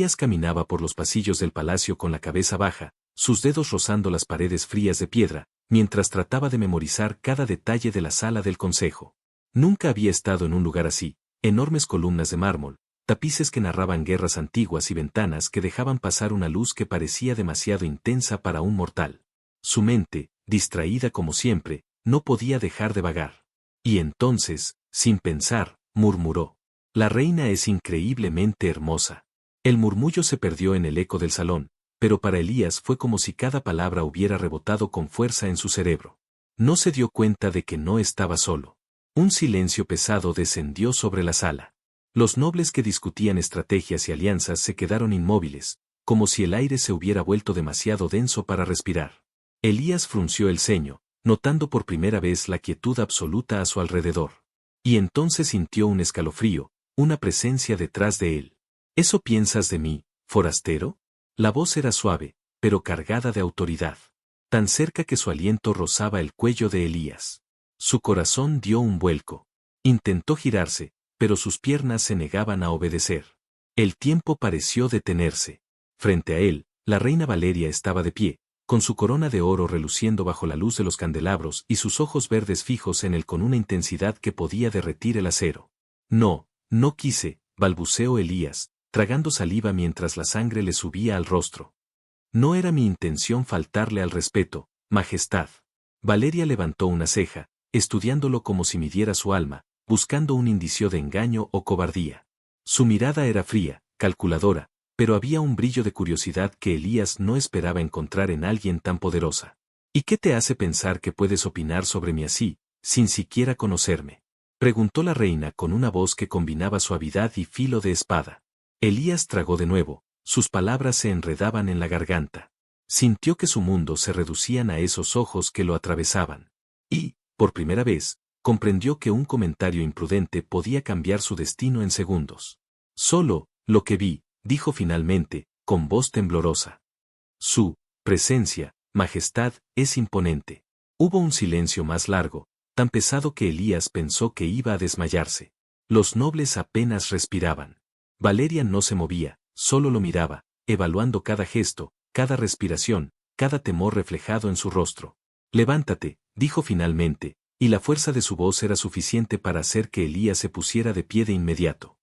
Elías caminaba por los pasillos del palacio con la cabeza baja, sus dedos rozando las paredes frías de piedra, mientras trataba de memorizar cada detalle de la sala del consejo. Nunca había estado en un lugar así, enormes columnas de mármol, tapices que narraban guerras antiguas y ventanas que dejaban pasar una luz que parecía demasiado intensa para un mortal. Su mente, distraída como siempre, no podía dejar de vagar. Y entonces, sin pensar, murmuró: «La reina es increíblemente hermosa». El murmullo se perdió en el eco del salón, pero para Elías fue como si cada palabra hubiera rebotado con fuerza en su cerebro. No se dio cuenta de que no estaba solo. Un silencio pesado descendió sobre la sala. Los nobles que discutían estrategias y alianzas se quedaron inmóviles, como si el aire se hubiera vuelto demasiado denso para respirar. Elías frunció el ceño, notando por primera vez la quietud absoluta a su alrededor. Y entonces sintió un escalofrío, una presencia detrás de él. ¿Eso piensas de mí, forastero? La voz era suave, pero cargada de autoridad. Tan cerca que su aliento rozaba el cuello de Elías. Su corazón dio un vuelco. Intentó girarse, pero sus piernas se negaban a obedecer. El tiempo pareció detenerse. Frente a él, la reina Valeria estaba de pie, con su corona de oro reluciendo bajo la luz de los candelabros y sus ojos verdes fijos en él con una intensidad que podía derretir el acero. «No, no quise», balbuceó Elías, tragando saliva mientras la sangre le subía al rostro. «No era mi intención faltarle al respeto, Majestad». Valeria levantó una ceja, estudiándolo como si midiera su alma, buscando un indicio de engaño o cobardía. Su mirada era fría, calculadora, pero había un brillo de curiosidad que Elías no esperaba encontrar en alguien tan poderosa. «¿Y qué te hace pensar que puedes opinar sobre mí así, sin siquiera conocerme?», preguntó la reina con una voz que combinaba suavidad y filo de espada. Elías tragó de nuevo, sus palabras se enredaban en la garganta. Sintió que su mundo se reducían a esos ojos que lo atravesaban. Y, por primera vez, comprendió que un comentario imprudente podía cambiar su destino en segundos. «Solo, lo que vi», dijo finalmente, con voz temblorosa. «Su presencia, Majestad, es imponente». Hubo un silencio más largo, tan pesado que Elías pensó que iba a desmayarse. Los nobles apenas respiraban. Valeria no se movía, solo lo miraba, evaluando cada gesto, cada respiración, cada temor reflejado en su rostro. «Levántate», dijo finalmente, y la fuerza de su voz era suficiente para hacer que Elías se pusiera de pie de inmediato.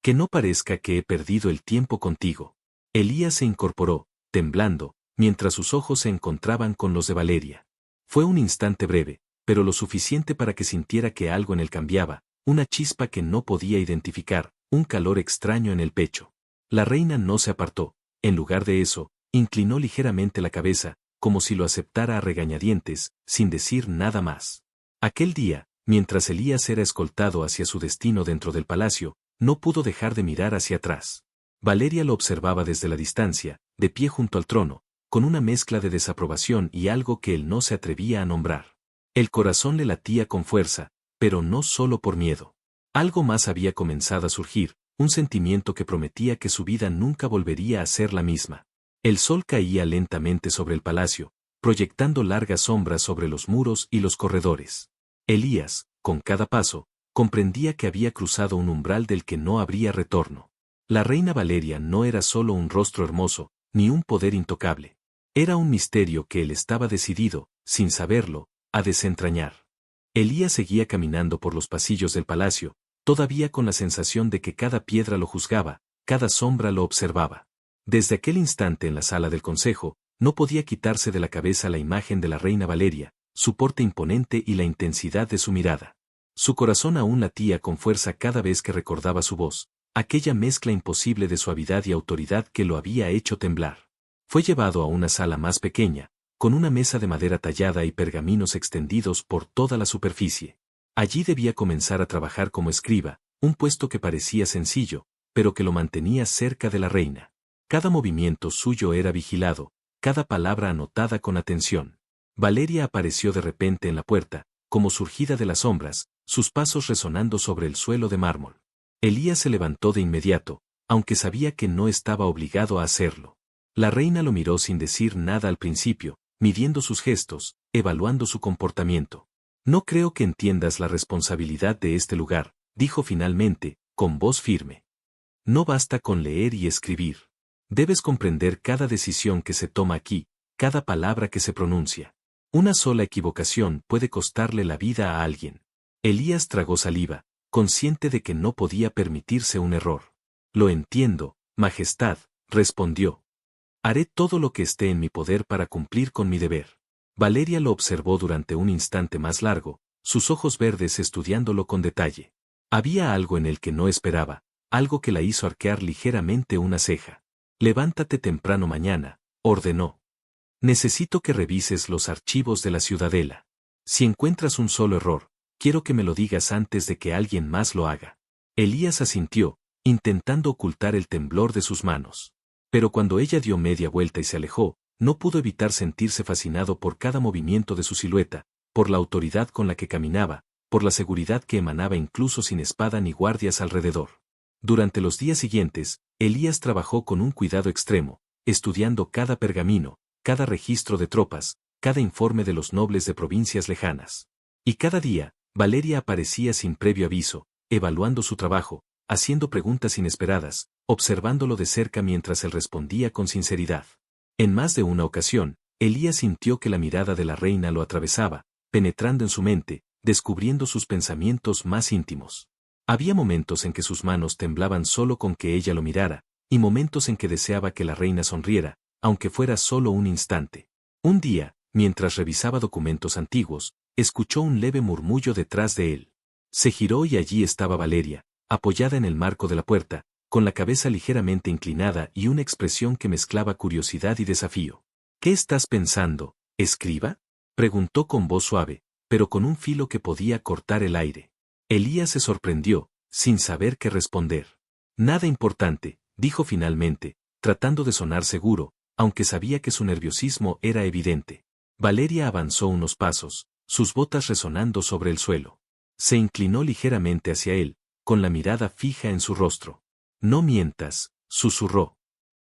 «Que no parezca que he perdido el tiempo contigo». Elías se incorporó, temblando, mientras sus ojos se encontraban con los de Valeria. Fue un instante breve, pero lo suficiente para que sintiera que algo en él cambiaba, una chispa que no podía identificar, un calor extraño en el pecho. La reina no se apartó, en lugar de eso, inclinó ligeramente la cabeza, como si lo aceptara a regañadientes, sin decir nada más. Aquel día, mientras Elías era escoltado hacia su destino dentro del palacio, no pudo dejar de mirar hacia atrás. Valeria lo observaba desde la distancia, de pie junto al trono, con una mezcla de desaprobación y algo que él no se atrevía a nombrar. El corazón le latía con fuerza, pero no solo por miedo. Algo más había comenzado a surgir, un sentimiento que prometía que su vida nunca volvería a ser la misma. El sol caía lentamente sobre el palacio, proyectando largas sombras sobre los muros y los corredores. Elías, con cada paso, comprendía que había cruzado un umbral del que no habría retorno. La reina Valeria no era solo un rostro hermoso, ni un poder intocable. Era un misterio que él estaba decidido, sin saberlo, a desentrañar. Elías seguía caminando por los pasillos del palacio, todavía con la sensación de que cada piedra lo juzgaba, cada sombra lo observaba. Desde aquel instante en la sala del consejo, no podía quitarse de la cabeza la imagen de la reina Valeria, su porte imponente y la intensidad de su mirada. Su corazón aún latía con fuerza cada vez que recordaba su voz, aquella mezcla imposible de suavidad y autoridad que lo había hecho temblar. Fue llevado a una sala más pequeña, con una mesa de madera tallada y pergaminos extendidos por toda la superficie. Allí debía comenzar a trabajar como escriba, un puesto que parecía sencillo, pero que lo mantenía cerca de la reina. Cada movimiento suyo era vigilado, cada palabra anotada con atención. Valeria apareció de repente en la puerta, como surgida de las sombras, sus pasos resonando sobre el suelo de mármol. Elías se levantó de inmediato, aunque sabía que no estaba obligado a hacerlo. La reina lo miró sin decir nada al principio, midiendo sus gestos, evaluando su comportamiento. «No creo que entiendas la responsabilidad de este lugar», dijo finalmente, con voz firme. «No basta con leer y escribir. Debes comprender cada decisión que se toma aquí, cada palabra que se pronuncia. Una sola equivocación puede costarle la vida a alguien. Elías tragó saliva, consciente de que no podía permitirse un error. Lo entiendo, Majestad, respondió. Haré todo lo que esté en mi poder para cumplir con mi deber. Valeria lo observó durante un instante más largo, sus ojos verdes estudiándolo con detalle. Había algo en el que no esperaba, algo que la hizo arquear ligeramente una ceja. Levántate temprano mañana, ordenó. Necesito que revises los archivos de la ciudadela. Si encuentras un solo error, quiero que me lo digas antes de que alguien más lo haga. Elías asintió, intentando ocultar el temblor de sus manos. Pero cuando ella dio media vuelta y se alejó, no pudo evitar sentirse fascinado por cada movimiento de su silueta, por la autoridad con la que caminaba, por la seguridad que emanaba incluso sin espada ni guardias alrededor. Durante los días siguientes, Elías trabajó con un cuidado extremo, estudiando cada pergamino, cada registro de tropas, cada informe de los nobles de provincias lejanas. Y cada día, Valeria aparecía sin previo aviso, evaluando su trabajo, haciendo preguntas inesperadas, observándolo de cerca mientras él respondía con sinceridad. En más de una ocasión, Elías sintió que la mirada de la reina lo atravesaba, penetrando en su mente, descubriendo sus pensamientos más íntimos. Había momentos en que sus manos temblaban solo con que ella lo mirara, y momentos en que deseaba que la reina sonriera, aunque fuera solo un instante. Un día, mientras revisaba documentos antiguos, escuchó un leve murmullo detrás de él. Se giró y allí estaba Valeria, apoyada en el marco de la puerta, con la cabeza ligeramente inclinada y una expresión que mezclaba curiosidad y desafío. ¿Qué estás pensando, escriba?, preguntó con voz suave, pero con un filo que podía cortar el aire. Elías se sorprendió, sin saber qué responder. Nada importante, dijo finalmente, tratando de sonar seguro, aunque sabía que su nerviosismo era evidente. Valeria avanzó unos pasos, sus botas resonando sobre el suelo. Se inclinó ligeramente hacia él, con la mirada fija en su rostro. No mientas, susurró.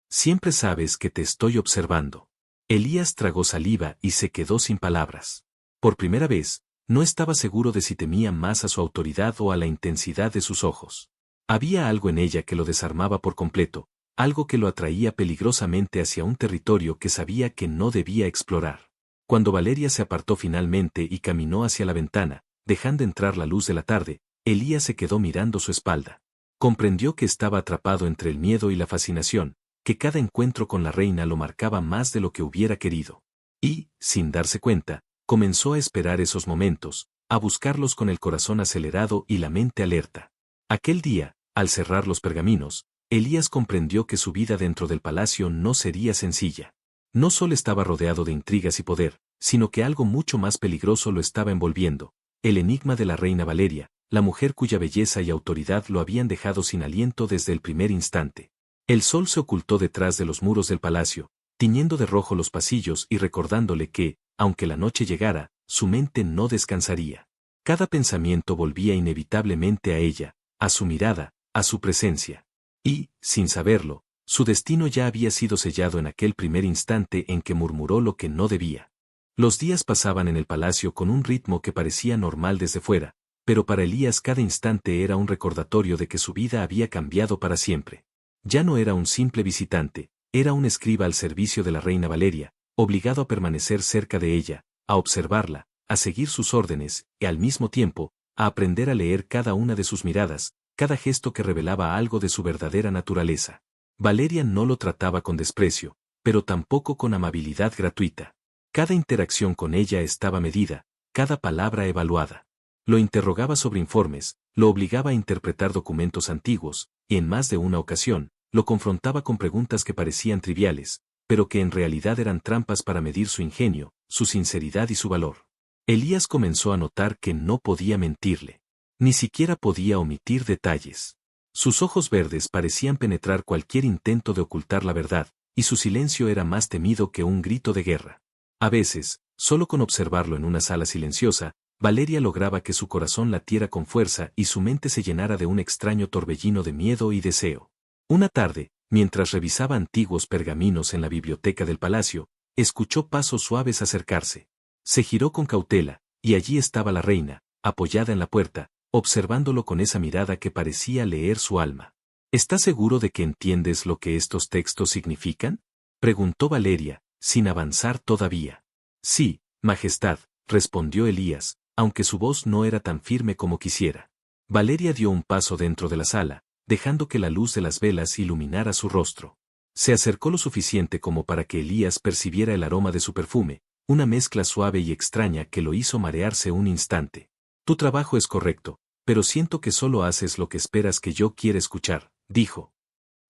Siempre sabes que te estoy observando. Elías tragó saliva y se quedó sin palabras. Por primera vez, no estaba seguro de si temía más a su autoridad o a la intensidad de sus ojos. Había algo en ella que lo desarmaba por completo, algo que lo atraía peligrosamente hacia un territorio que sabía que no debía explorar. Cuando Valeria se apartó finalmente y caminó hacia la ventana, dejando entrar la luz de la tarde, Elías se quedó mirando su espalda. Comprendió que estaba atrapado entre el miedo y la fascinación, que cada encuentro con la reina lo marcaba más de lo que hubiera querido. Y, sin darse cuenta, comenzó a esperar esos momentos, a buscarlos con el corazón acelerado y la mente alerta. Aquel día, al cerrar los pergaminos, Elías comprendió que su vida dentro del palacio no sería sencilla. No solo estaba rodeado de intrigas y poder, sino que algo mucho más peligroso lo estaba envolviendo: el enigma de la reina Valeria, la mujer cuya belleza y autoridad lo habían dejado sin aliento desde el primer instante. El sol se ocultó detrás de los muros del palacio, tiñendo de rojo los pasillos y recordándole que, aunque la noche llegara, su mente no descansaría. Cada pensamiento volvía inevitablemente a ella, a su mirada, a su presencia. Y, sin saberlo, su destino ya había sido sellado en aquel primer instante en que murmuró lo que no debía. Los días pasaban en el palacio con un ritmo que parecía normal desde fuera, pero para Elías cada instante era un recordatorio de que su vida había cambiado para siempre. Ya no era un simple visitante, era un escriba al servicio de la reina Valeria, obligado a permanecer cerca de ella, a observarla, a seguir sus órdenes, y al mismo tiempo, a aprender a leer cada una de sus miradas, cada gesto que revelaba algo de su verdadera naturaleza. Valeria no lo trataba con desprecio, pero tampoco con amabilidad gratuita. Cada interacción con ella estaba medida, cada palabra evaluada. Lo interrogaba sobre informes, lo obligaba a interpretar documentos antiguos, y en más de una ocasión, lo confrontaba con preguntas que parecían triviales, pero que en realidad eran trampas para medir su ingenio, su sinceridad y su valor. Elías comenzó a notar que no podía mentirle. Ni siquiera podía omitir detalles. Sus ojos verdes parecían penetrar cualquier intento de ocultar la verdad, y su silencio era más temido que un grito de guerra. A veces, solo con observarlo en una sala silenciosa, Valeria lograba que su corazón latiera con fuerza y su mente se llenara de un extraño torbellino de miedo y deseo. Una tarde, mientras revisaba antiguos pergaminos en la biblioteca del palacio, escuchó pasos suaves acercarse. Se giró con cautela, y allí estaba la reina, apoyada en la puerta, observándolo con esa mirada que parecía leer su alma. ¿Estás seguro de que entiendes lo que estos textos significan? Preguntó Valeria, sin avanzar todavía. Sí, Majestad, respondió Elías, aunque su voz no era tan firme como quisiera. Valeria dio un paso dentro de la sala, dejando que la luz de las velas iluminara su rostro. Se acercó lo suficiente como para que Elías percibiera el aroma de su perfume, una mezcla suave y extraña que lo hizo marearse un instante. Tu trabajo es correcto, pero siento que solo haces lo que esperas que yo quiera escuchar, dijo.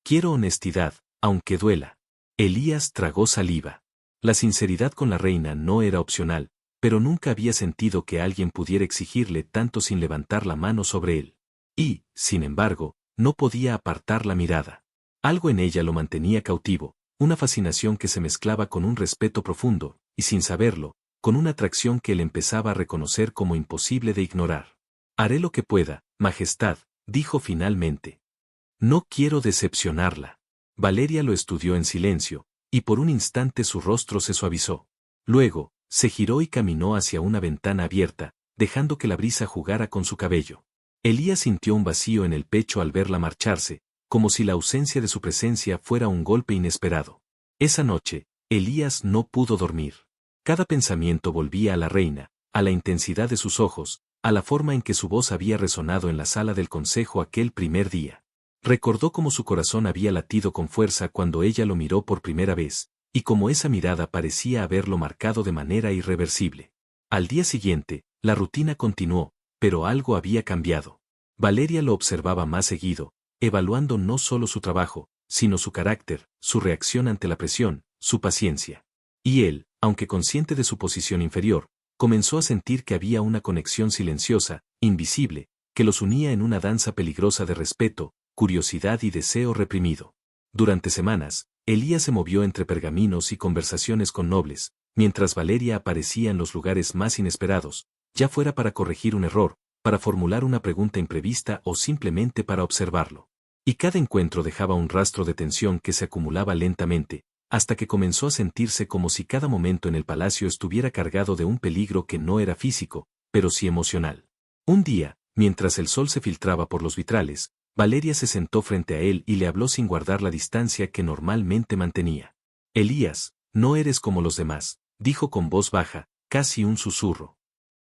Quiero honestidad, aunque duela. Elías tragó saliva. La sinceridad con la reina no era opcional, pero nunca había sentido que alguien pudiera exigirle tanto sin levantar la mano sobre él. Y, sin embargo, no podía apartar la mirada. Algo en ella lo mantenía cautivo, una fascinación que se mezclaba con un respeto profundo, y sin saberlo, con una atracción que él empezaba a reconocer como imposible de ignorar. Haré lo que pueda, Majestad, dijo finalmente. No quiero decepcionarla. Valeria lo estudió en silencio, y por un instante su rostro se suavizó. Luego, se giró y caminó hacia una ventana abierta, dejando que la brisa jugara con su cabello. Elías sintió un vacío en el pecho al verla marcharse, como si la ausencia de su presencia fuera un golpe inesperado. Esa noche, Elías no pudo dormir. Cada pensamiento volvía a la reina, a la intensidad de sus ojos, a la forma en que su voz había resonado en la sala del consejo aquel primer día. Recordó cómo su corazón había latido con fuerza cuando ella lo miró por primera vez, y cómo esa mirada parecía haberlo marcado de manera irreversible. Al día siguiente, la rutina continuó, pero algo había cambiado. Valeria lo observaba más seguido, evaluando no solo su trabajo, sino su carácter, su reacción ante la presión, su paciencia. Y él, aunque consciente de su posición inferior, comenzó a sentir que había una conexión silenciosa, invisible, que los unía en una danza peligrosa de respeto, curiosidad y deseo reprimido. Durante semanas, Elías se movió entre pergaminos y conversaciones con nobles, mientras Valeria aparecía en los lugares más inesperados, ya fuera para corregir un error, para formular una pregunta imprevista o simplemente para observarlo. Y cada encuentro dejaba un rastro de tensión que se acumulaba lentamente, hasta que comenzó a sentirse como si cada momento en el palacio estuviera cargado de un peligro que no era físico, pero sí emocional. Un día, mientras el sol se filtraba por los vitrales, Valeria se sentó frente a él y le habló sin guardar la distancia que normalmente mantenía. Elías, no eres como los demás, dijo con voz baja, casi un susurro.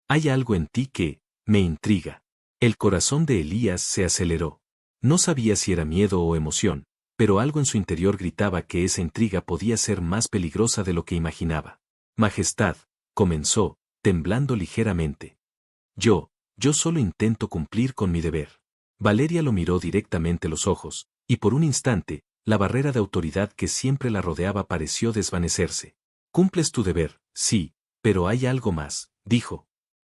Hay algo en ti que me intriga. El corazón de Elías se aceleró. No sabía si era miedo o emoción, pero algo en su interior gritaba que esa intriga podía ser más peligrosa de lo que imaginaba. Majestad, comenzó, temblando ligeramente. Yo solo intento cumplir con mi deber. Valeria lo miró directamente los ojos, y por un instante, la barrera de autoridad que siempre la rodeaba pareció desvanecerse. Cumples tu deber, sí, pero hay algo más, dijo.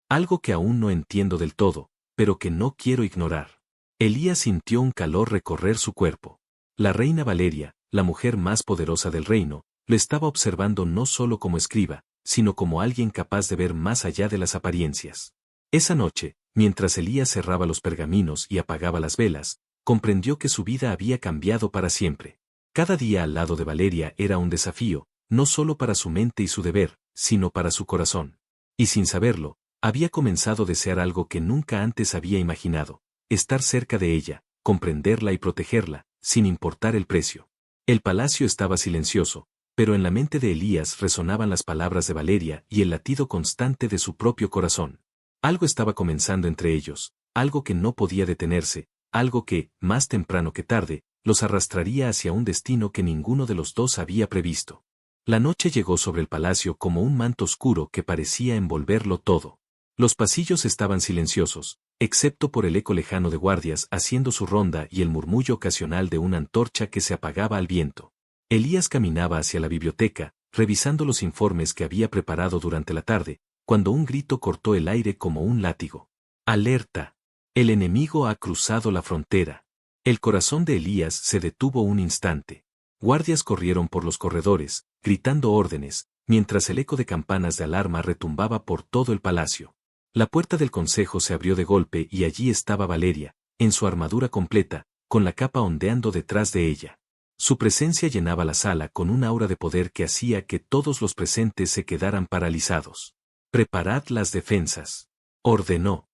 Algo que aún no entiendo del todo, pero que no quiero ignorar. Elías sintió un calor recorrer su cuerpo. La reina Valeria, la mujer más poderosa del reino, lo estaba observando no solo como escriba, sino como alguien capaz de ver más allá de las apariencias. Esa noche, mientras Elías cerraba los pergaminos y apagaba las velas, comprendió que su vida había cambiado para siempre. Cada día al lado de Valeria era un desafío, no solo para su mente y su deber, sino para su corazón. Y sin saberlo, había comenzado a desear algo que nunca antes había imaginado, estar cerca de ella, comprenderla y protegerla, sin importar el precio. El palacio estaba silencioso, pero en la mente de Elías resonaban las palabras de Valeria y el latido constante de su propio corazón. Algo estaba comenzando entre ellos, algo que no podía detenerse, algo que, más temprano que tarde, los arrastraría hacia un destino que ninguno de los dos había previsto. La noche llegó sobre el palacio como un manto oscuro que parecía envolverlo todo. Los pasillos estaban silenciosos, excepto por el eco lejano de guardias haciendo su ronda y el murmullo ocasional de una antorcha que se apagaba al viento. Elías caminaba hacia la biblioteca, revisando los informes que había preparado durante la tarde, cuando un grito cortó el aire como un látigo. ¡Alerta! El enemigo ha cruzado la frontera. El corazón de Elías se detuvo un instante. Guardias corrieron por los corredores, gritando órdenes, mientras el eco de campanas de alarma retumbaba por todo el palacio. La puerta del consejo se abrió de golpe y allí estaba Valeria, en su armadura completa, con la capa ondeando detrás de ella. Su presencia llenaba la sala con un aura de poder que hacía que todos los presentes se quedaran paralizados. Preparad las defensas. Ordenó.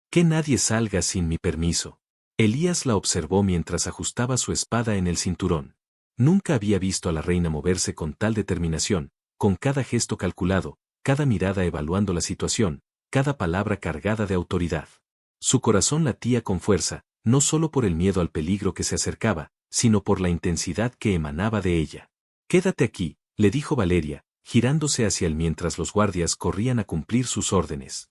Que nadie salga sin mi permiso. Elías la observó mientras ajustaba su espada en el cinturón. Nunca había visto a la reina moverse con tal determinación, con cada gesto calculado, cada mirada evaluando la situación, cada palabra cargada de autoridad. Su corazón latía con fuerza, no solo por el miedo al peligro que se acercaba, sino por la intensidad que emanaba de ella. «Quédate aquí», le dijo Valeria, girándose hacia él mientras los guardias corrían a cumplir sus órdenes.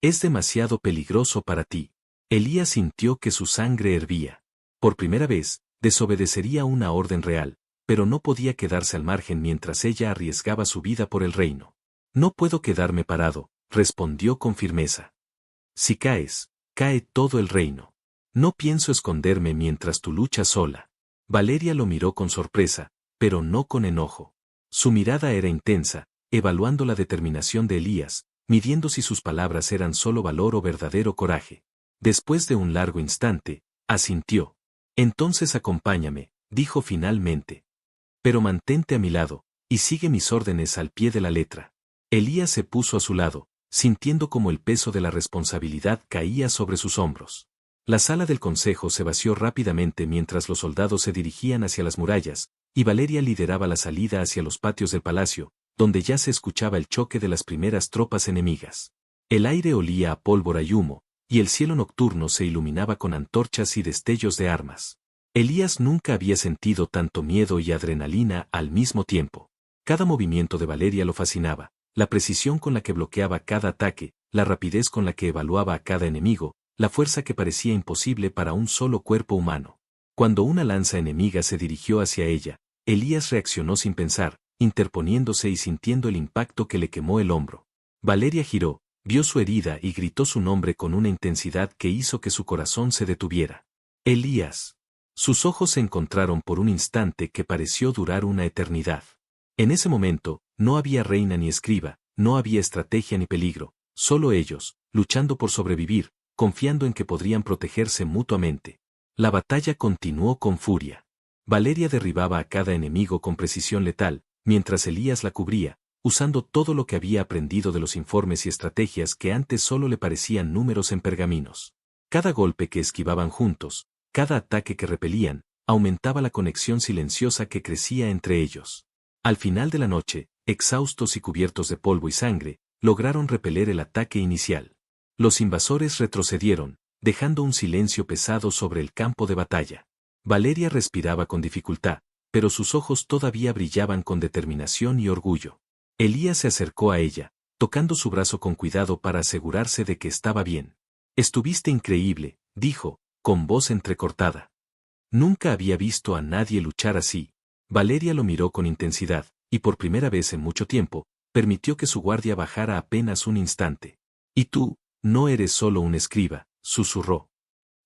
«Es demasiado peligroso para ti». Elías sintió que su sangre hervía. Por primera vez, desobedecería una orden real, pero no podía quedarse al margen mientras ella arriesgaba su vida por el reino. «No puedo quedarme parado», respondió con firmeza. «Si caes, cae todo el reino. No pienso esconderme mientras tú luchas sola». Valeria lo miró con sorpresa, pero no con enojo. Su mirada era intensa, evaluando la determinación de Elías, midiendo si sus palabras eran solo valor o verdadero coraje. Después de un largo instante, asintió. «Entonces acompáñame», dijo finalmente. «Pero mantente a mi lado, y sigue mis órdenes al pie de la letra». Elías se puso a su lado, sintiendo como el peso de la responsabilidad caía sobre sus hombros. La sala del consejo se vació rápidamente mientras los soldados se dirigían hacia las murallas, y Valeria lideraba la salida hacia los patios del palacio, donde ya se escuchaba el choque de las primeras tropas enemigas. El aire olía a pólvora y humo, y el cielo nocturno se iluminaba con antorchas y destellos de armas. Elías nunca había sentido tanto miedo y adrenalina al mismo tiempo. Cada movimiento de Valeria lo fascinaba, la precisión con la que bloqueaba cada ataque, la rapidez con la que evaluaba a cada enemigo, la fuerza que parecía imposible para un solo cuerpo humano. Cuando una lanza enemiga se dirigió hacia ella, Elías reaccionó sin pensar, interponiéndose y sintiendo el impacto que le quemó el hombro. Valeria giró, vio su herida y gritó su nombre con una intensidad que hizo que su corazón se detuviera. «Elías». Sus ojos se encontraron por un instante que pareció durar una eternidad. En ese momento, no había reina ni escriba, no había estrategia ni peligro, solo ellos, luchando por sobrevivir, confiando en que podrían protegerse mutuamente. La batalla continuó con furia. Valeria derribaba a cada enemigo con precisión letal, mientras Elías la cubría, usando todo lo que había aprendido de los informes y estrategias que antes solo le parecían números en pergaminos. Cada golpe que esquivaban juntos, cada ataque que repelían, aumentaba la conexión silenciosa que crecía entre ellos. Al final de la noche, exhaustos y cubiertos de polvo y sangre, lograron repeler el ataque inicial. Los invasores retrocedieron, dejando un silencio pesado sobre el campo de batalla. Valeria respiraba con dificultad, pero sus ojos todavía brillaban con determinación y orgullo. Elías se acercó a ella, tocando su brazo con cuidado para asegurarse de que estaba bien. «Estuviste increíble», dijo, con voz entrecortada. Nunca había visto a nadie luchar así. Valeria lo miró con intensidad, y por primera vez en mucho tiempo, permitió que su guardia bajara apenas un instante. «Y tú, no eres solo un escriba», susurró.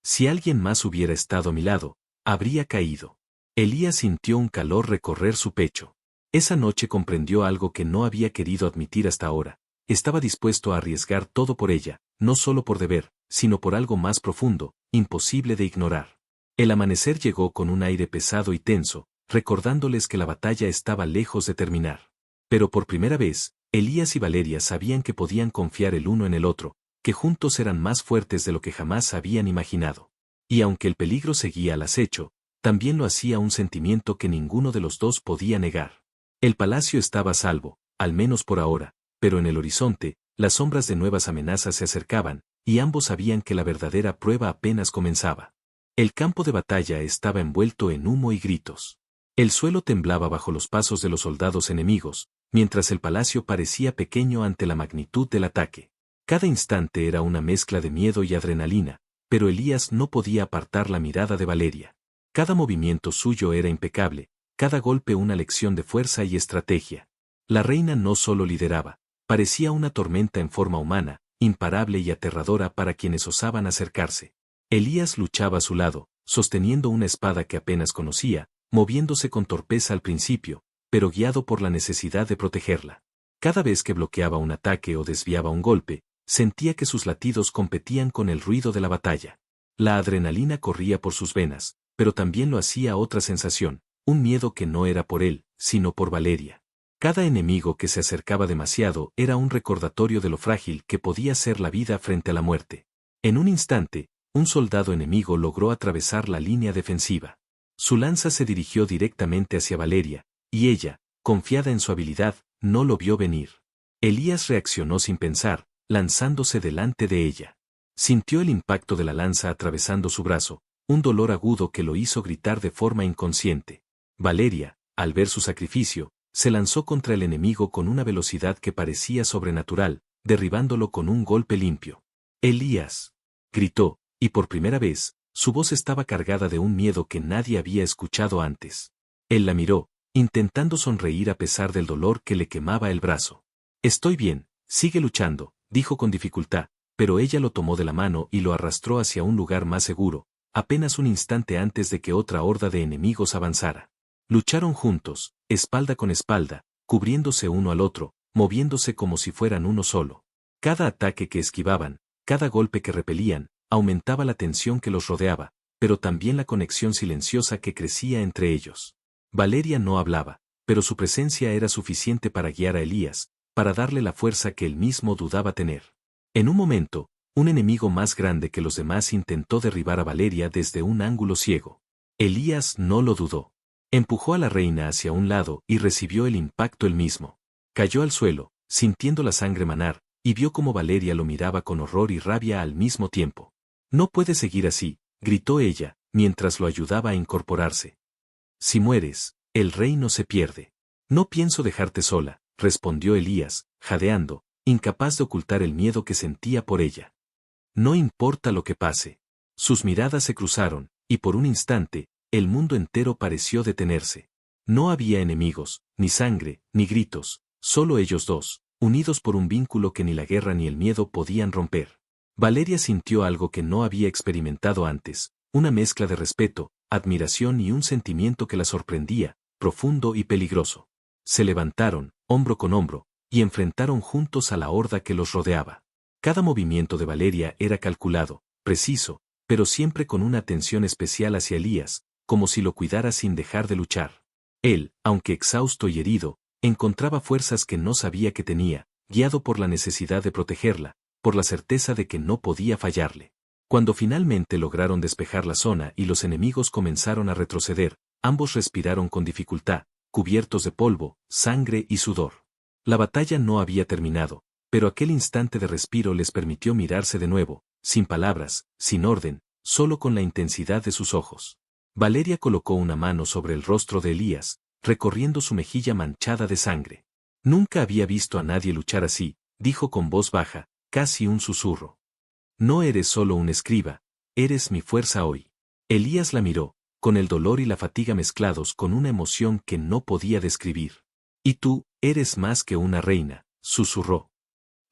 «Si alguien más hubiera estado a mi lado, habría caído». Elías sintió un calor recorrer su pecho. Esa noche comprendió algo que no había querido admitir hasta ahora. Estaba dispuesto a arriesgar todo por ella, no solo por deber, sino por algo más profundo, imposible de ignorar. El amanecer llegó con un aire pesado y tenso, recordándoles que la batalla estaba lejos de terminar. Pero por primera vez, Elías y Valeria sabían que podían confiar el uno en el otro, que juntos eran más fuertes de lo que jamás habían imaginado. Y aunque el peligro seguía al acecho, también lo hacía un sentimiento que ninguno de los dos podía negar. El palacio estaba a salvo, al menos por ahora, pero en el horizonte, las sombras de nuevas amenazas se acercaban, y ambos sabían que la verdadera prueba apenas comenzaba. El campo de batalla estaba envuelto en humo y gritos. El suelo temblaba bajo los pasos de los soldados enemigos, mientras el palacio parecía pequeño ante la magnitud del ataque. Cada instante era una mezcla de miedo y adrenalina, pero Elías no podía apartar la mirada de Valeria. Cada movimiento suyo era impecable, cada golpe una lección de fuerza y estrategia. La reina no solo lideraba, parecía una tormenta en forma humana, imparable y aterradora para quienes osaban acercarse. Elías luchaba a su lado, sosteniendo una espada que apenas conocía, moviéndose con torpeza al principio, pero guiado por la necesidad de protegerla. Cada vez que bloqueaba un ataque o desviaba un golpe, sentía que sus latidos competían con el ruido de la batalla. La adrenalina corría por sus venas, pero también lo hacía otra sensación, un miedo que no era por él, sino por Valeria. Cada enemigo que se acercaba demasiado era un recordatorio de lo frágil que podía ser la vida frente a la muerte. En un instante, un soldado enemigo logró atravesar la línea defensiva. Su lanza se dirigió directamente hacia Valeria, y ella, confiada en su habilidad, no lo vio venir. Elías reaccionó sin pensar, lanzándose delante de ella. Sintió el impacto de la lanza atravesando su brazo, un dolor agudo que lo hizo gritar de forma inconsciente. Valeria, al ver su sacrificio, se lanzó contra el enemigo con una velocidad que parecía sobrenatural, derribándolo con un golpe limpio. «¡Elías!», gritó, y por primera vez, su voz estaba cargada de un miedo que nadie había escuchado antes. Él la miró, intentando sonreír a pesar del dolor que le quemaba el brazo. «Estoy bien, sigue luchando», dijo con dificultad, pero ella lo tomó de la mano y lo arrastró hacia un lugar más seguro, apenas un instante antes de que otra horda de enemigos avanzara. Lucharon juntos, espalda con espalda, cubriéndose uno al otro, moviéndose como si fueran uno solo. Cada ataque que esquivaban, cada golpe que repelían, aumentaba la tensión que los rodeaba, pero también la conexión silenciosa que crecía entre ellos. Valeria no hablaba, pero su presencia era suficiente para guiar a Elías, para darle la fuerza que él mismo dudaba tener. En un momento, un enemigo más grande que los demás intentó derribar a Valeria desde un ángulo ciego. Elías no lo dudó. Empujó a la reina hacia un lado y recibió el impacto él mismo. Cayó al suelo, sintiendo la sangre manar, y vio cómo Valeria lo miraba con horror y rabia al mismo tiempo. «No puede seguir así», gritó ella, mientras lo ayudaba a incorporarse. «Si mueres, el reino se pierde». «No pienso dejarte sola», respondió Elías, jadeando, incapaz de ocultar el miedo que sentía por ella. «No importa lo que pase». Sus miradas se cruzaron, y por un instante, el mundo entero pareció detenerse. No había enemigos, ni sangre, ni gritos, solo ellos dos, unidos por un vínculo que ni la guerra ni el miedo podían romper. Valeria sintió algo que no había experimentado antes, una mezcla de respeto, admiración y un sentimiento que la sorprendía, profundo y peligroso. Se levantaron, hombro con hombro, y enfrentaron juntos a la horda que los rodeaba. Cada movimiento de Valeria era calculado, preciso, pero siempre con una atención especial hacia Elías, como si lo cuidara sin dejar de luchar. Él, aunque exhausto y herido, encontraba fuerzas que no sabía que tenía, guiado por la necesidad de protegerla, por la certeza de que no podía fallarle. Cuando finalmente lograron despejar la zona y los enemigos comenzaron a retroceder, ambos respiraron con dificultad, cubiertos de polvo, sangre y sudor. La batalla no había terminado, pero aquel instante de respiro les permitió mirarse de nuevo, sin palabras, sin orden, solo con la intensidad de sus ojos. Valeria colocó una mano sobre el rostro de Elías, recorriendo su mejilla manchada de sangre. «Nunca había visto a nadie luchar así», dijo con voz baja, casi un susurro. «No eres solo un escriba, eres mi fuerza hoy». Elías la miró, con el dolor y la fatiga mezclados con una emoción que no podía describir. «Y tú, eres más que una reina», susurró.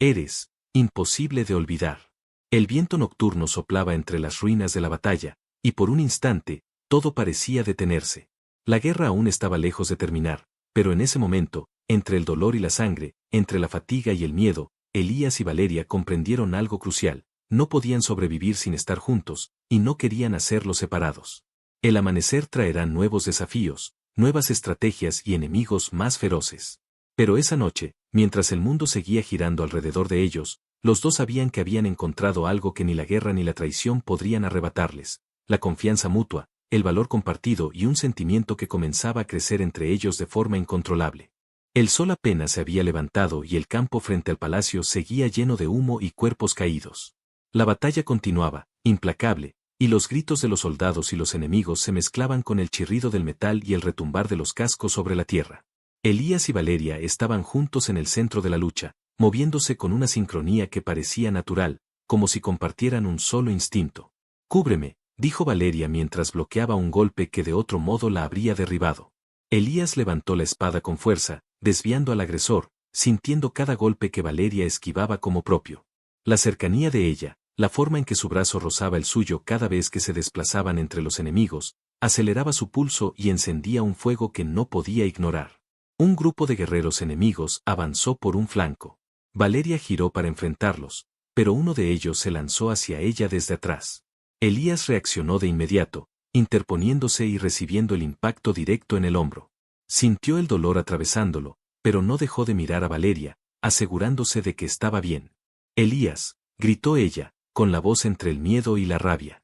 «Eres imposible de olvidar». El viento nocturno soplaba entre las ruinas de la batalla, y por un instante, todo parecía detenerse. La guerra aún estaba lejos de terminar, pero en ese momento, entre el dolor y la sangre, entre la fatiga y el miedo, Elías y Valeria comprendieron algo crucial: no podían sobrevivir sin estar juntos, y no querían hacerlo separados. El amanecer traerá nuevos desafíos, nuevas estrategias y enemigos más feroces. Pero esa noche, mientras el mundo seguía girando alrededor de ellos, los dos sabían que habían encontrado algo que ni la guerra ni la traición podrían arrebatarles: la confianza mutua, el valor compartido y un sentimiento que comenzaba a crecer entre ellos de forma incontrolable. El sol apenas se había levantado y el campo frente al palacio seguía lleno de humo y cuerpos caídos. La batalla continuaba, implacable, y los gritos de los soldados y los enemigos se mezclaban con el chirrido del metal y el retumbar de los cascos sobre la tierra. Elías y Valeria estaban juntos en el centro de la lucha, moviéndose con una sincronía que parecía natural, como si compartieran un solo instinto. «Cúbreme», dijo Valeria mientras bloqueaba un golpe que de otro modo la habría derribado. Elías levantó la espada con fuerza, desviando al agresor, sintiendo cada golpe que Valeria esquivaba como propio. La cercanía de ella, la forma en que su brazo rozaba el suyo cada vez que se desplazaban entre los enemigos, aceleraba su pulso y encendía un fuego que no podía ignorar. Un grupo de guerreros enemigos avanzó por un flanco. Valeria giró para enfrentarlos, pero uno de ellos se lanzó hacia ella desde atrás. Elías reaccionó de inmediato, interponiéndose y recibiendo el impacto directo en el hombro. Sintió el dolor atravesándolo, pero no dejó de mirar a Valeria, asegurándose de que estaba bien. «Elías», gritó ella, con la voz entre el miedo y la rabia.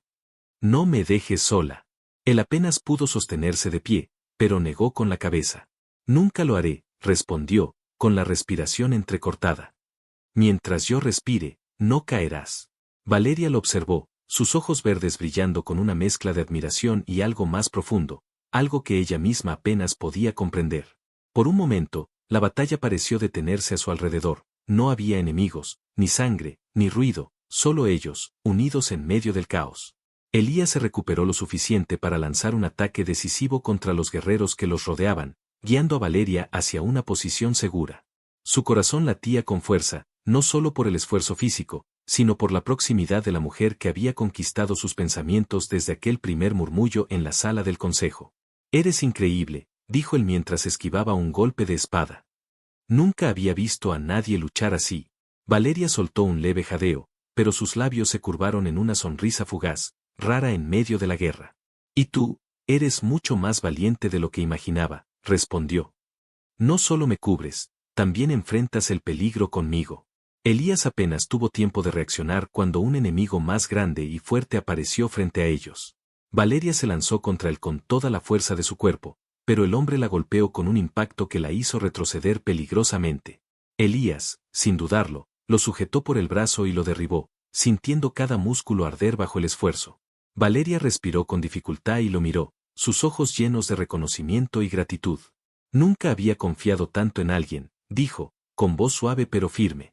No me dejes sola. Él apenas pudo sostenerse de pie, pero negó con la cabeza. Nunca lo haré, respondió, con la respiración entrecortada. Mientras yo respire, no caerás. Valeria lo observó, sus ojos verdes brillando con una mezcla de admiración y algo más profundo, algo que ella misma apenas podía comprender. Por un momento, la batalla pareció detenerse a su alrededor. No había enemigos, ni sangre, ni ruido, solo ellos, unidos en medio del caos. Elías se recuperó lo suficiente para lanzar un ataque decisivo contra los guerreros que los rodeaban, guiando a Valeria hacia una posición segura. Su corazón latía con fuerza, no solo por el esfuerzo físico, sino por la proximidad de la mujer que había conquistado sus pensamientos desde aquel primer murmullo en la sala del consejo. «Eres increíble», dijo él mientras esquivaba un golpe de espada. Nunca había visto a nadie luchar así. Valeria soltó un leve jadeo, pero sus labios se curvaron en una sonrisa fugaz, rara en medio de la guerra. «Y tú, eres mucho más valiente de lo que imaginaba», respondió. «No solo me cubres, también enfrentas el peligro conmigo». Elías apenas tuvo tiempo de reaccionar cuando un enemigo más grande y fuerte apareció frente a ellos. Valeria se lanzó contra él con toda la fuerza de su cuerpo, pero el hombre la golpeó con un impacto que la hizo retroceder peligrosamente. Elías, sin dudarlo, lo sujetó por el brazo y lo derribó, sintiendo cada músculo arder bajo el esfuerzo. Valeria respiró con dificultad y lo miró, sus ojos llenos de reconocimiento y gratitud. «Nunca había confiado tanto en alguien», dijo, con voz suave pero firme.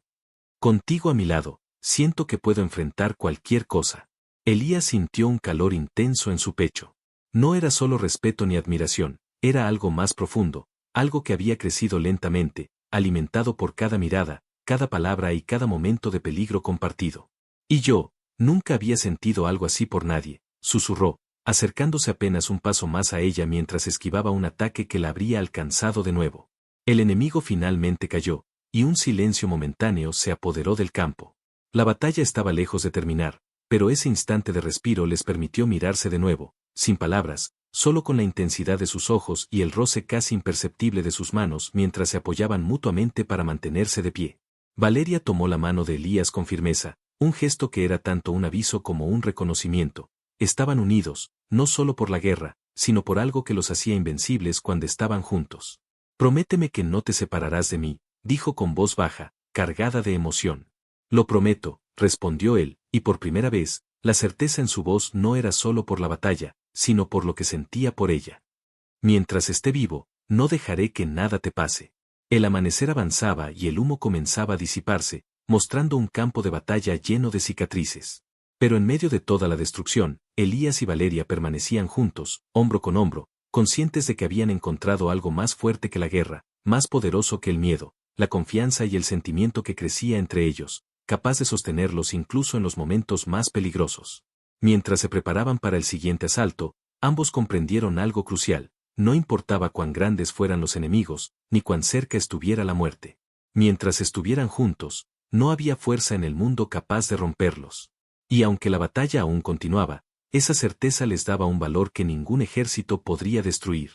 «Contigo a mi lado, siento que puedo enfrentar cualquier cosa». Elías sintió un calor intenso en su pecho. No era solo respeto ni admiración, era algo más profundo, algo que había crecido lentamente, alimentado por cada mirada, cada palabra y cada momento de peligro compartido. «Y yo, nunca había sentido algo así por nadie», susurró, acercándose apenas un paso más a ella mientras esquivaba un ataque que la habría alcanzado de nuevo. El enemigo finalmente cayó, y un silencio momentáneo se apoderó del campo. La batalla estaba lejos de terminar, pero ese instante de respiro les permitió mirarse de nuevo, sin palabras, solo con la intensidad de sus ojos y el roce casi imperceptible de sus manos mientras se apoyaban mutuamente para mantenerse de pie. Valeria tomó la mano de Elías con firmeza, un gesto que era tanto un aviso como un reconocimiento. Estaban unidos, no solo por la guerra, sino por algo que los hacía invencibles cuando estaban juntos. «Prométeme que no te separarás de mí», dijo con voz baja, cargada de emoción. «Lo prometo», respondió él, y por primera vez, la certeza en su voz no era solo por la batalla, sino por lo que sentía por ella. «Mientras esté vivo, no dejaré que nada te pase». El amanecer avanzaba y el humo comenzaba a disiparse, mostrando un campo de batalla lleno de cicatrices. Pero en medio de toda la destrucción, Elías y Valeria permanecían juntos, hombro con hombro, conscientes de que habían encontrado algo más fuerte que la guerra, más poderoso que el miedo, la confianza y el sentimiento que crecía entre ellos, capaz de sostenerlos incluso en los momentos más peligrosos. Mientras se preparaban para el siguiente asalto, ambos comprendieron algo crucial: no importaba cuán grandes fueran los enemigos, ni cuán cerca estuviera la muerte. Mientras estuvieran juntos, no había fuerza en el mundo capaz de romperlos. Y aunque la batalla aún continuaba, esa certeza les daba un valor que ningún ejército podría destruir.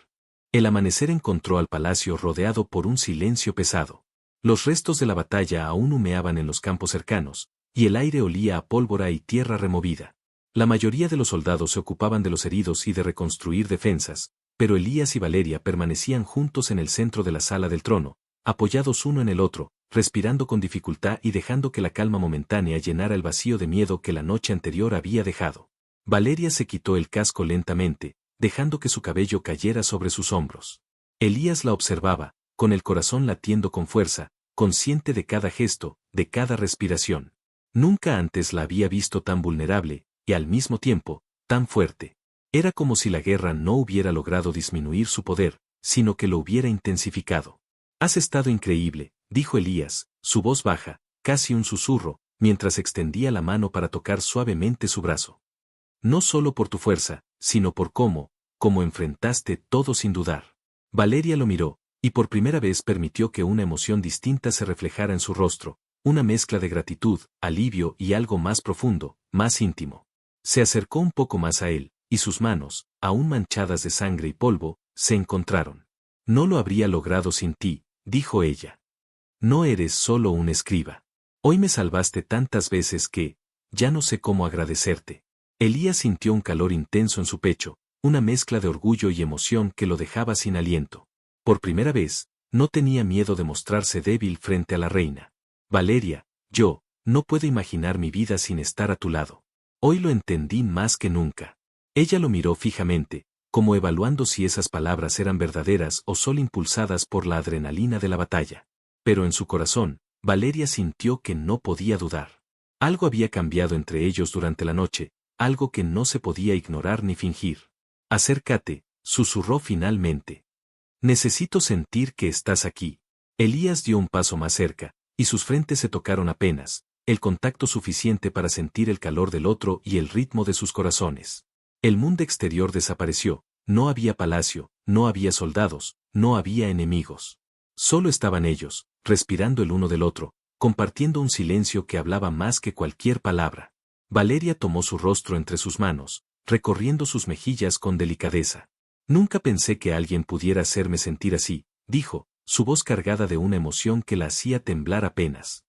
El amanecer encontró al palacio rodeado por un silencio pesado. Los restos de la batalla aún humeaban en los campos cercanos, y el aire olía a pólvora y tierra removida. La mayoría de los soldados se ocupaban de los heridos y de reconstruir defensas, pero Elías y Valeria permanecían juntos en el centro de la sala del trono, apoyados uno en el otro, respirando con dificultad y dejando que la calma momentánea llenara el vacío de miedo que la noche anterior había dejado. Valeria se quitó el casco lentamente, dejando que su cabello cayera sobre sus hombros. Elías la observaba, con el corazón latiendo con fuerza, consciente de cada gesto, de cada respiración. Nunca antes la había visto tan vulnerable, y al mismo tiempo, tan fuerte. Era como si la guerra no hubiera logrado disminuir su poder, sino que lo hubiera intensificado. «Has estado increíble», dijo Elías, su voz baja, casi un susurro, mientras extendía la mano para tocar suavemente su brazo. «No solo por tu fuerza, sino por cómo enfrentaste todo sin dudar». Valeria lo miró, y por primera vez permitió que una emoción distinta se reflejara en su rostro, una mezcla de gratitud, alivio y algo más profundo, más íntimo. Se acercó un poco más a él, y sus manos, aún manchadas de sangre y polvo, se encontraron. «No lo habría logrado sin ti», dijo ella. «No eres solo un escriba. Hoy me salvaste tantas veces que, ya no sé cómo agradecerte. Elías sintió un calor intenso en su pecho, una mezcla de orgullo y emoción que lo dejaba sin aliento. Por primera vez, no tenía miedo de mostrarse débil frente a la reina. Valeria, yo, no puedo imaginar mi vida sin estar a tu lado. Hoy lo entendí más que nunca. Ella lo miró fijamente, como evaluando si esas palabras eran verdaderas o solo impulsadas por la adrenalina de la batalla. Pero en su corazón, Valeria sintió que no podía dudar. Algo había cambiado entre ellos durante la noche, algo que no se podía ignorar ni fingir. Acércate, susurró finalmente. Necesito sentir que estás aquí. Elías dio un paso más cerca, y sus frentes se tocaron apenas, el contacto suficiente para sentir el calor del otro y el ritmo de sus corazones. El mundo exterior desapareció, no había palacio, no había soldados, no había enemigos. Solo estaban ellos, respirando el uno del otro, compartiendo un silencio que hablaba más que cualquier palabra. Valeria tomó su rostro entre sus manos, recorriendo sus mejillas con delicadeza. Nunca pensé que alguien pudiera hacerme sentir así, dijo, su voz cargada de una emoción que la hacía temblar apenas.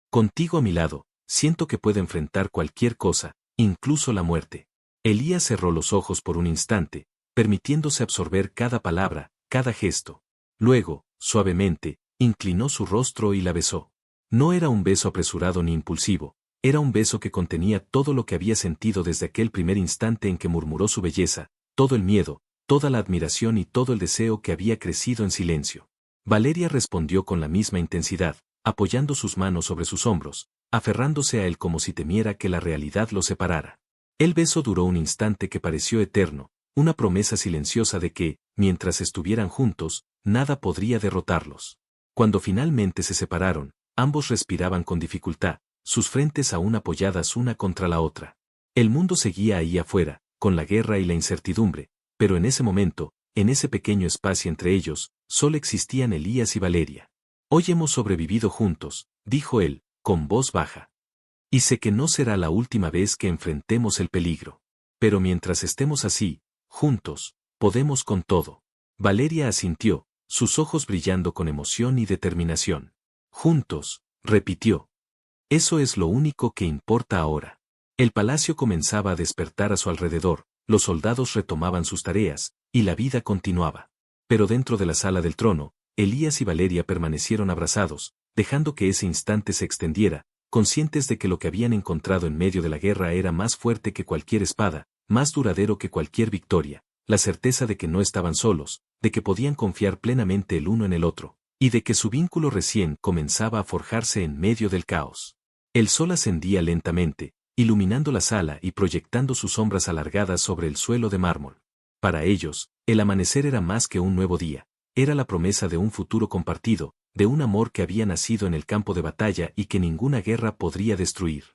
Contigo a mi lado, siento que puedo enfrentar cualquier cosa, incluso la muerte. Elías cerró los ojos por un instante, permitiéndose absorber cada palabra, cada gesto. Luego, suavemente, inclinó su rostro y la besó. No era un beso apresurado ni impulsivo, era un beso que contenía todo lo que había sentido desde aquel primer instante en que murmuró su belleza, todo el miedo, toda la admiración y todo el deseo que había crecido en silencio. Valeria respondió con la misma intensidad, apoyando sus manos sobre sus hombros, aferrándose a él como si temiera que la realidad lo separara. El beso duró un instante que pareció eterno, una promesa silenciosa de que, mientras estuvieran juntos, nada podría derrotarlos. Cuando finalmente se separaron, ambos respiraban con dificultad, sus frentes aún apoyadas una contra la otra. El mundo seguía ahí afuera, con la guerra y la incertidumbre, pero en ese momento, en ese pequeño espacio entre ellos, solo existían Elías y Valeria. Hoy hemos sobrevivido juntos, dijo él, con voz baja. Y sé que no será la última vez que enfrentemos el peligro. Pero mientras estemos así, juntos, podemos con todo. Valeria asintió, sus ojos brillando con emoción y determinación. Juntos, repitió. Eso es lo único que importa ahora. El palacio comenzaba a despertar a su alrededor, los soldados retomaban sus tareas, y la vida continuaba. Pero dentro de la sala del trono, Elías y Valeria permanecieron abrazados, dejando que ese instante se extendiera, conscientes de que lo que habían encontrado en medio de la guerra era más fuerte que cualquier espada, más duradero que cualquier victoria, la certeza de que no estaban solos, de que podían confiar plenamente el uno en el otro, y de que su vínculo recién comenzaba a forjarse en medio del caos. El sol ascendía lentamente, iluminando la sala y proyectando sus sombras alargadas sobre el suelo de mármol. Para ellos, el amanecer era más que un nuevo día, era la promesa de un futuro compartido, de un amor que había nacido en el campo de batalla y que ninguna guerra podría destruir.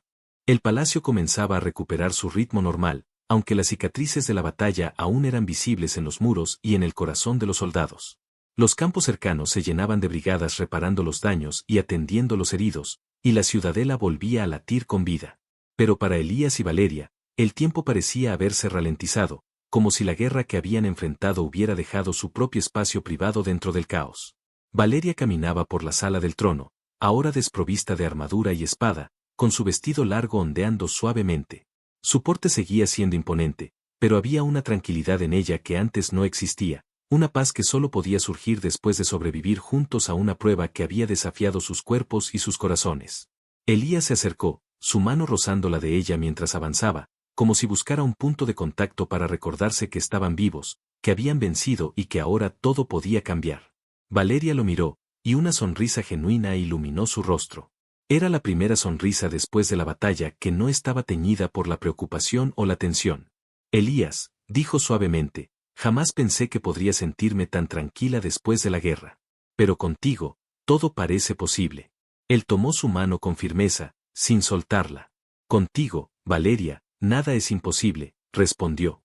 El palacio comenzaba a recuperar su ritmo normal, aunque las cicatrices de la batalla aún eran visibles en los muros y en el corazón de los soldados. Los campos cercanos se llenaban de brigadas reparando los daños y atendiendo los heridos, y la ciudadela volvía a latir con vida. Pero para Elías y Valeria, el tiempo parecía haberse ralentizado, como si la guerra que habían enfrentado hubiera dejado su propio espacio privado dentro del caos. Valeria caminaba por la sala del trono, ahora desprovista de armadura y espada, con su vestido largo ondeando suavemente. Su porte seguía siendo imponente, pero había una tranquilidad en ella que antes no existía, una paz que solo podía surgir después de sobrevivir juntos a una prueba que había desafiado sus cuerpos y sus corazones. Elías se acercó, su mano rozando la de ella mientras avanzaba, como si buscara un punto de contacto para recordarse que estaban vivos, que habían vencido y que ahora todo podía cambiar. Valeria lo miró, y una sonrisa genuina iluminó su rostro. Era la primera sonrisa después de la batalla que no estaba teñida por la preocupación o la tensión. Elías, dijo suavemente, jamás pensé que podría sentirme tan tranquila después de la guerra. Pero contigo, todo parece posible. Él tomó su mano con firmeza, sin soltarla. Contigo, Valeria, nada es imposible, respondió.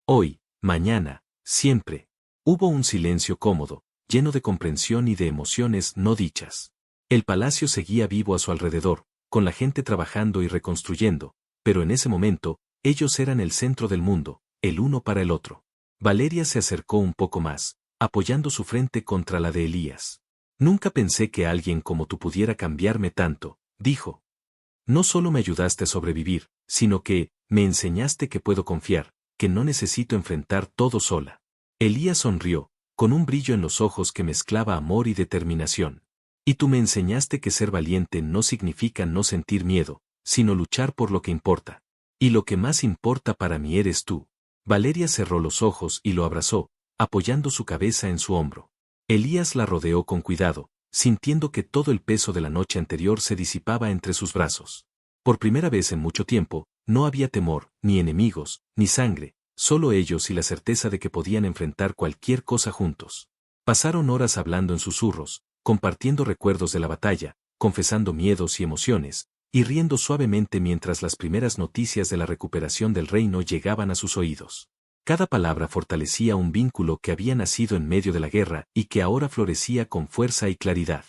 Hoy, mañana, siempre. Hubo un silencio cómodo, lleno de comprensión y de emociones no dichas. El palacio seguía vivo a su alrededor, con la gente trabajando y reconstruyendo, pero en ese momento, ellos eran el centro del mundo, el uno para el otro. Valeria se acercó un poco más, apoyando su frente contra la de Elías. Nunca pensé que alguien como tú pudiera cambiarme tanto, dijo. No solo me ayudaste a sobrevivir, sino que, me enseñaste que puedo confiar, que no necesito enfrentar todo sola. Elías sonrió, con un brillo en los ojos que mezclaba amor y determinación. Y tú me enseñaste que ser valiente no significa no sentir miedo, sino luchar por lo que importa. Y lo que más importa para mí eres tú. Valeria cerró los ojos y lo abrazó, apoyando su cabeza en su hombro. Elías la rodeó con cuidado, sintiendo que todo el peso de la noche anterior se disipaba entre sus brazos. Por primera vez en mucho tiempo, no había temor, ni enemigos, ni sangre, solo ellos y la certeza de que podían enfrentar cualquier cosa juntos. Pasaron horas hablando en susurros, compartiendo recuerdos de la batalla, confesando miedos y emociones, y riendo suavemente mientras las primeras noticias de la recuperación del reino llegaban a sus oídos. Cada palabra fortalecía un vínculo que había nacido en medio de la guerra y que ahora florecía con fuerza y claridad.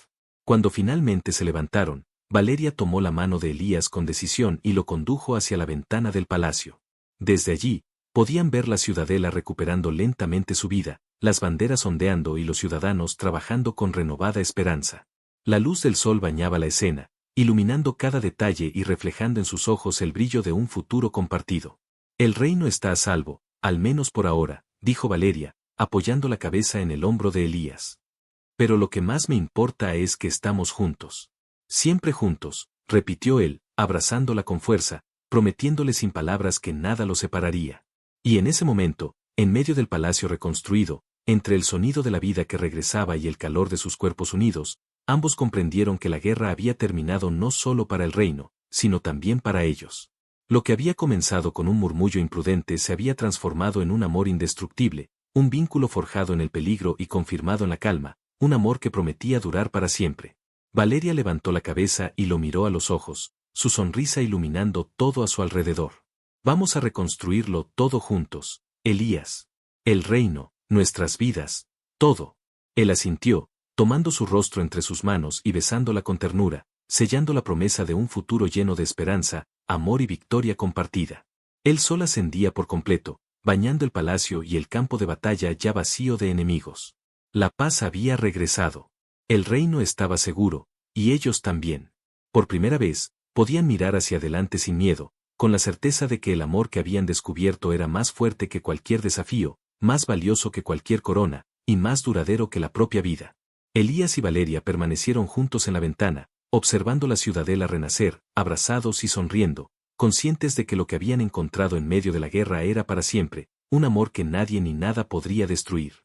Cuando finalmente se levantaron, Valeria tomó la mano de Elías con decisión y lo condujo hacia la ventana del palacio. Desde allí, podían ver la ciudadela recuperando lentamente su vida, las banderas ondeando y los ciudadanos trabajando con renovada esperanza. La luz del sol bañaba la escena, iluminando cada detalle y reflejando en sus ojos el brillo de un futuro compartido. El reino está a salvo, al menos por ahora, dijo Valeria, apoyando la cabeza en el hombro de Elías. Pero lo que más me importa es que estamos juntos. Siempre juntos, repitió él, abrazándola con fuerza, prometiéndole sin palabras que nada los separaría. Y en ese momento, en medio del palacio reconstruido, entre el sonido de la vida que regresaba y el calor de sus cuerpos unidos, ambos comprendieron que la guerra había terminado no solo para el reino, sino también para ellos. Lo que había comenzado con un murmullo imprudente se había transformado en un amor indestructible, un vínculo forjado en el peligro y confirmado en la calma, un amor que prometía durar para siempre. Valeria levantó la cabeza y lo miró a los ojos, su sonrisa iluminando todo a su alrededor. Vamos a reconstruirlo todo juntos, Elías. El reino, nuestras vidas, todo. Él asintió, tomando su rostro entre sus manos y besándola con ternura, sellando la promesa de un futuro lleno de esperanza, amor y victoria compartida. El sol ascendía por completo, bañando el palacio y el campo de batalla ya vacío de enemigos. La paz había regresado. El reino estaba seguro, y ellos también. Por primera vez, podían mirar hacia adelante sin miedo, con la certeza de que el amor que habían descubierto era más fuerte que cualquier desafío, más valioso que cualquier corona, y más duradero que la propia vida. Elías y Valeria permanecieron juntos en la ventana, observando la ciudadela renacer, abrazados y sonriendo, conscientes de que lo que habían encontrado en medio de la guerra era para siempre, un amor que nadie ni nada podría destruir.